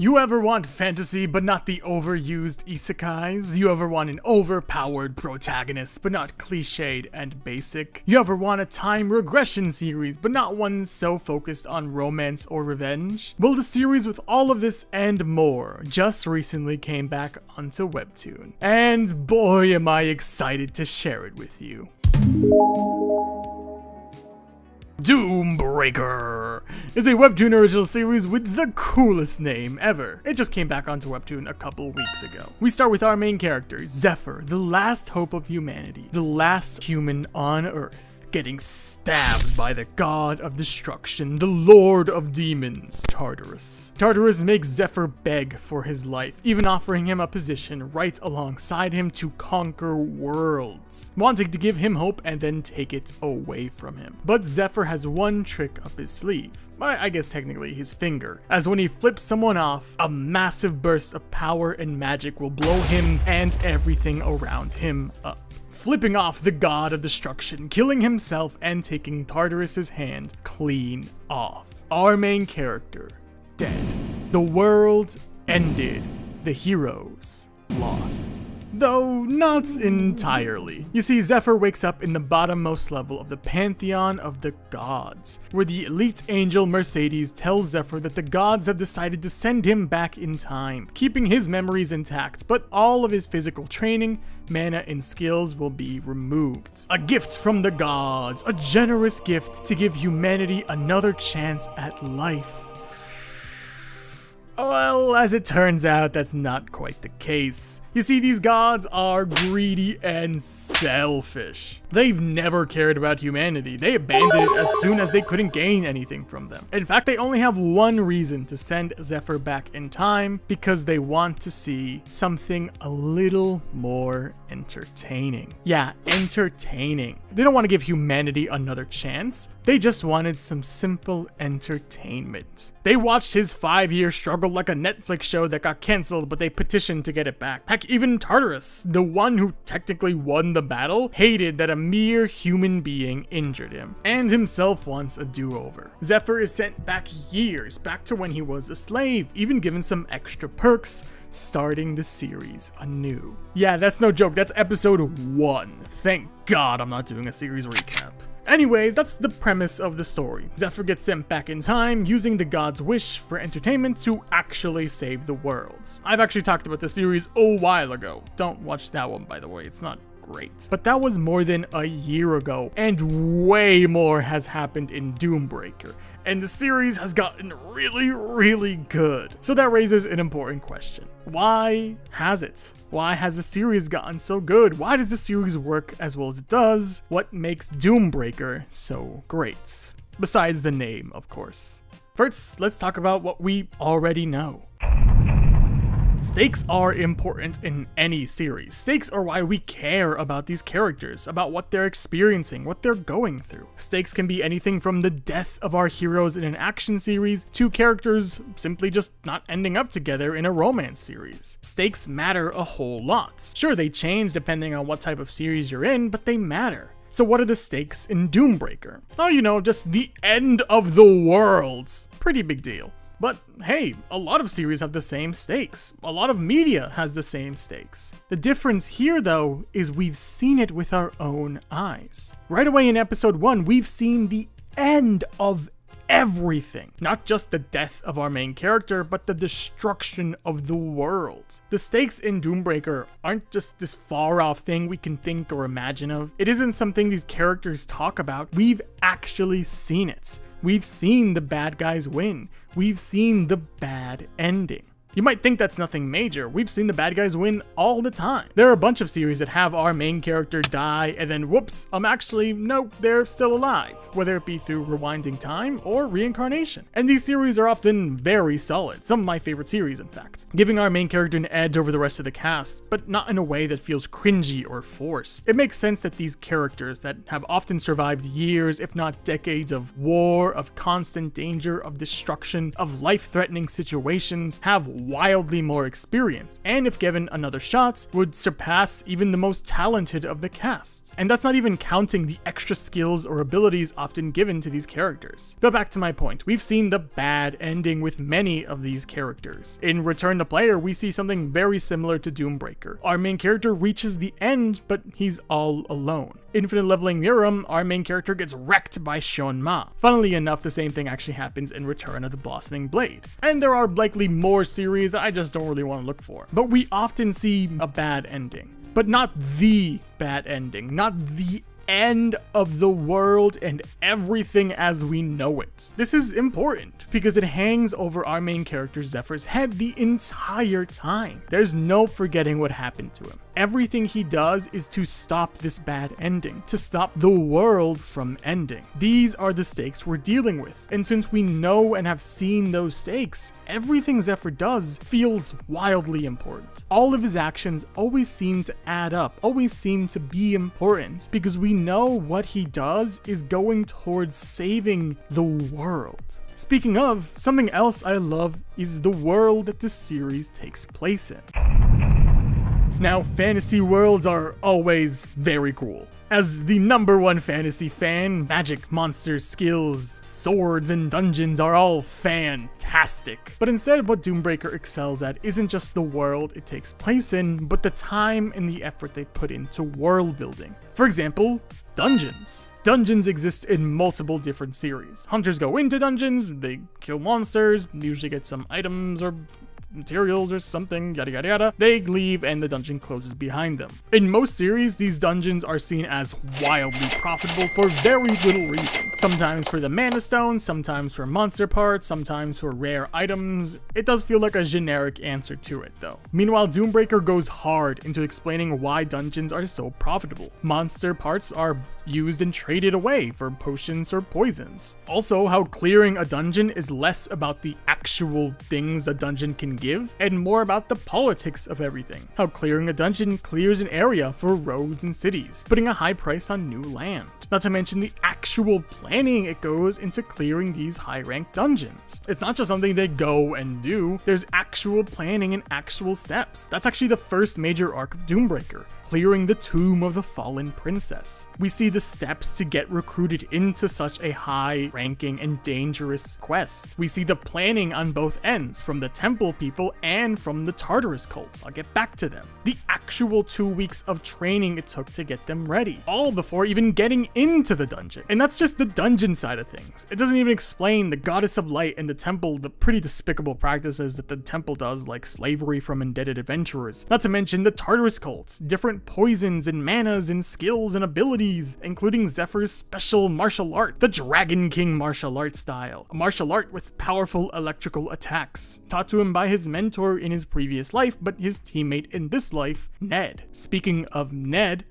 You ever want fantasy but not the overused isekais? You ever want an overpowered protagonist but not cliched and basic? You ever want a time regression series but not one so focused on romance or revenge? Well, the series with all of this and more just recently came back onto Webtoon. And boy am I excited to share it with you. Doombreaker is a Webtoon original series with the coolest name ever. It just came back onto Webtoon a couple weeks ago. We start with our main character, Zephyr, the last hope of humanity, the last human on Earth, getting stabbed by the god of destruction, the lord of demons, Tartarus. Tartarus makes Zephyr beg for his life, even offering him a position right alongside him to conquer worlds, wanting to give him hope and then take it away from him. But Zephyr has one trick up his sleeve. I guess technically his finger, as when he flips someone off, a massive burst of power and magic will blow him and everything around him up, flipping off the god of destruction, killing himself and taking Tartarus's hand clean off. Our main character, dead. The world ended. The heroes lost. Though not entirely. You see, Zephyr wakes up in the bottommost level of the pantheon of the gods, where the elite angel Mercedes tells Zephyr that the gods have decided to send him back in time, keeping his memories intact, but all of his physical training, mana, and skills will be removed. A gift from the gods, a generous gift to give humanity another chance at life. Well, as it turns out, that's not quite the case. You see, these gods are greedy and selfish. They've never cared about humanity. They abandoned it as soon as they couldn't gain anything from them. In fact, they only have one reason to send Zephyr back in time, because they want to see something a little more entertaining. Yeah, entertaining. They don't want to give humanity another chance. They just wanted some simple entertainment. They watched his 5-year struggle like a Netflix show that got cancelled, but they petitioned to get it back. Heck, even Tartarus, the one who technically won the battle, hated that a mere human being injured him, and himself wants a do-over. Zephyr is sent back years, back to when he was a slave, even given some extra perks, starting the series anew. Yeah, that's no joke, that's episode 1. Thank God I'm not doing a series recap. Anyways, that's the premise of the story. Zephyr gets sent back in time, using the god's wish for entertainment to actually save the world. I've actually talked about this series a while ago. Don't watch that one, by the way, it's not great. But that was more than a year ago, and way more has happened in Doombreaker. And the series has gotten really good. So that raises an important question. Why has it? Why has the series gotten so good? Why does the series work as well as it does? What makes Doombreaker so great? Besides the name, of course. First, let's talk about what we already know. Stakes are important in any series. Stakes are why we care about these characters, about what they're experiencing, what they're going through. Stakes can be anything from the death of our heroes in an action series to characters simply just not ending up together in a romance series. Stakes matter a whole lot. Sure, they change depending on what type of series you're in, but they matter. So what are the stakes in Doombreaker? Oh, you know, just the end of the world. Pretty big deal. But hey, a lot of series have the same stakes. A lot of media has the same stakes. The difference here, though, is we've seen it with our own eyes. Right away in episode 1, we've seen the end of everything. Not just the death of our main character, but the destruction of the world. The stakes in Doombreaker aren't just this far-off thing we can think or imagine of. It isn't something these characters talk about. We've actually seen it. We've seen the bad guys win. We've seen the bad ending. You might think that's nothing major. We've seen the bad guys win all the time. There are a bunch of series that have our main character die and then whoops, nope, they're still alive, whether it be through rewinding time or reincarnation. And these series are often very solid, some of my favorite series in fact, giving our main character an edge over the rest of the cast, but not in a way that feels cringy or forced. It makes sense that these characters that have often survived years, if not decades of war, of constant danger, of destruction, of life-threatening situations, have wildly more experience, and if given another shot, would surpass even the most talented of the cast. And that's not even counting the extra skills or abilities often given to these characters. But back to my point, we've seen the bad ending with many of these characters. In Return to Player, we see something very similar to Doombreaker. Our main character reaches the end, but he's all alone. Infinite Leveling Miram, our main character gets wrecked by Shon Ma. Funnily enough, the same thing actually happens in Return of the Blossoming Blade. And there are likely more series that I just don't really want to look for. But we often see a bad ending. But not the bad ending, not the end of the world and everything as we know it. This is important because it hangs over our main character Zephyr's head the entire time. There's no forgetting what happened to him. Everything he does is to stop this bad ending, to stop the world from ending. These are the stakes we're dealing with. And since we know and have seen those stakes, everything Zephyr does feels wildly important. All of his actions always seem to add up, always seem to be important, because we know what he does is going towards saving the world. Speaking of, something else I love is the world that this series takes place in. Now, fantasy worlds are always very cool. As the #1 fantasy fan, magic, monsters, skills, swords, and dungeons are all fantastic. But instead, what Doombreaker excels at isn't just the world it takes place in, but the time and the effort they put into world building. For example, dungeons. Dungeons exist in multiple different series. Hunters go into dungeons, they kill monsters, usually get some items or materials or something, yada yada yada. They leave and the dungeon closes behind them. In most series, these dungeons are seen as wildly profitable for very little reason. Sometimes for the mana stones, sometimes for monster parts, sometimes for rare items. It does feel like a generic answer to it though. Meanwhile, Doombreaker goes hard into explaining why dungeons are so profitable. Monster parts are used and traded away for potions or poisons. Also, how clearing a dungeon is less about the actual things a dungeon can give and more about the politics of everything. How clearing a dungeon clears an area for roads and cities, putting a high price on new land. Not to mention the actual planning it goes into clearing these high-ranked dungeons. It's not just something they go and do, there's actual planning and actual steps. That's actually the first major arc of Doombreaker, clearing the Tomb of the Fallen Princess. We see the steps to get recruited into such a high-ranking and dangerous quest. We see the planning on both ends, from the temple people and from the Tartarus cult. I'll get back to them. The actual 2 weeks of training it took to get them ready, all before even getting into the dungeon. And that's just the dungeon side of things. It doesn't even explain the Goddess of Light and the temple, the pretty despicable practices that the temple does, like slavery from indebted adventurers. Not to mention the Tartarus cult, different poisons and manas and skills and abilities, including Zephyr's special martial art, the Dragon King martial art style, a martial art with powerful electrical attacks, taught to him by his mentor in his previous life, but his teammate in this life, Ned. Speaking of Ned,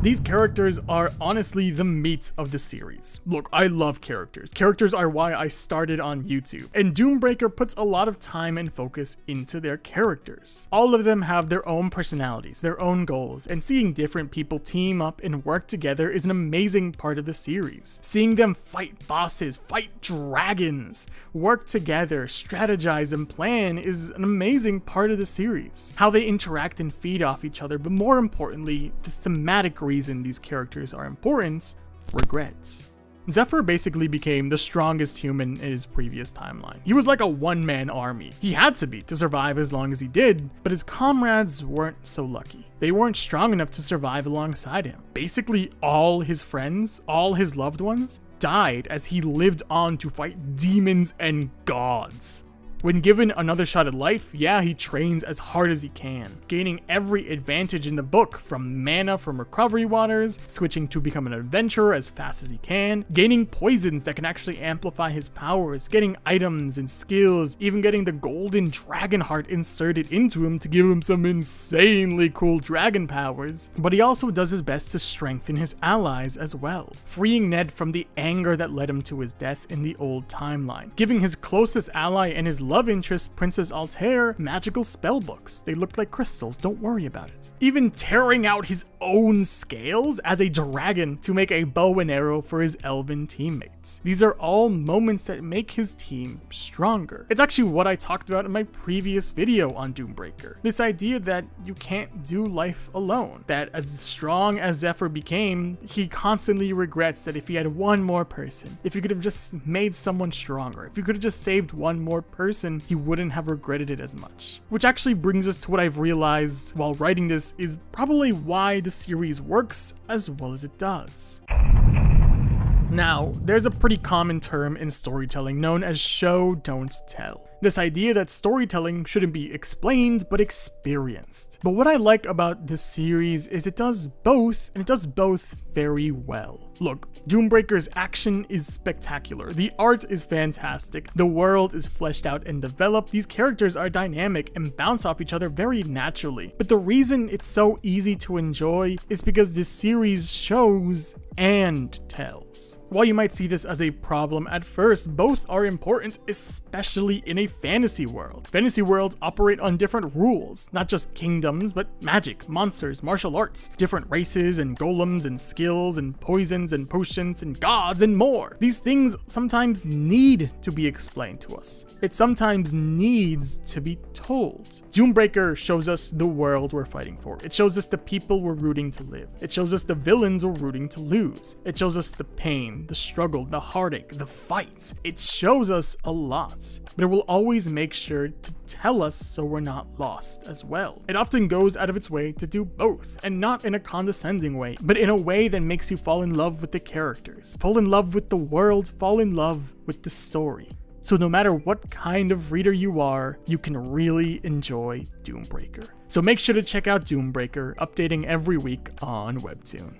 these characters are honestly the meat of the series. Look, I love characters. Characters are why I started on YouTube, and Doombreaker puts a lot of time and focus into their characters. All of them have their own personalities, their own goals, and seeing different people team up and work together is an amazing part of the series. Seeing them fight bosses, fight dragons, work together, strategize, and plan is an amazing part of the series. How they interact and feed off each other, but more importantly, the thematic reason these characters are important: regrets. Zephyr basically became the strongest human in his previous timeline. He was like a one-man army. He had to be to survive as long as he did, but his comrades weren't so lucky. They weren't strong enough to survive alongside him. Basically, all his friends, all his loved ones, died as he lived on to fight demons and gods. When given another shot at life, yeah, he trains as hard as he can, gaining every advantage in the book, from mana from recovery waters, switching to become an adventurer as fast as he can, gaining poisons that can actually amplify his powers, getting items and skills, even getting the golden dragon heart inserted into him to give him some insanely cool dragon powers. But he also does his best to strengthen his allies as well, freeing Ned from the anger that led him to his death in the old timeline, giving his closest ally and his love interest, Princess Altair, magical spell books. They look like crystals, don't worry about it. Even tearing out his own scales as a dragon to make a bow and arrow for his elven teammates. These are all moments that make his team stronger. It's actually what I talked about in my previous video on Doombreaker. This idea that you can't do life alone. That as strong as Zephyr became, he constantly regrets that if he had one more person, if he could have just made someone stronger, if he could have just saved one more person, he wouldn't have regretted it as much. Which actually brings us to what I've realized while writing this is probably why the series works as well as it does. Now, there's a pretty common term in storytelling known as show, don't tell. This idea that storytelling shouldn't be explained, but experienced. But what I like about this series is it does both, and it does both very well. Look, Doombreaker's action is spectacular, the art is fantastic, the world is fleshed out and developed, these characters are dynamic and bounce off each other very naturally. But the reason it's so easy to enjoy is because this series shows and tells. While you might see this as a problem at first, both are important, especially in a fantasy world. Fantasy worlds operate on different rules, not just kingdoms, but magic, monsters, martial arts, different races and golems and skills and poisons and potions and gods and more. These things sometimes need to be explained to us. It sometimes needs to be told. Doombreaker shows us the world we're fighting for. It shows us the people we're rooting to live. It shows us the villains we're rooting to lose. It shows us the pain, the struggle, the heartache, the fight. It shows us a lot, but it will always make sure to tell us so we're not lost as well. It often goes out of its way to do both, and not in a condescending way, but in a way that makes you fall in love with the characters, fall in love with the world, fall in love with the story. So no matter what kind of reader you are, you can really enjoy Doombreaker. So make sure to check out Doombreaker, updating every week on Webtoon.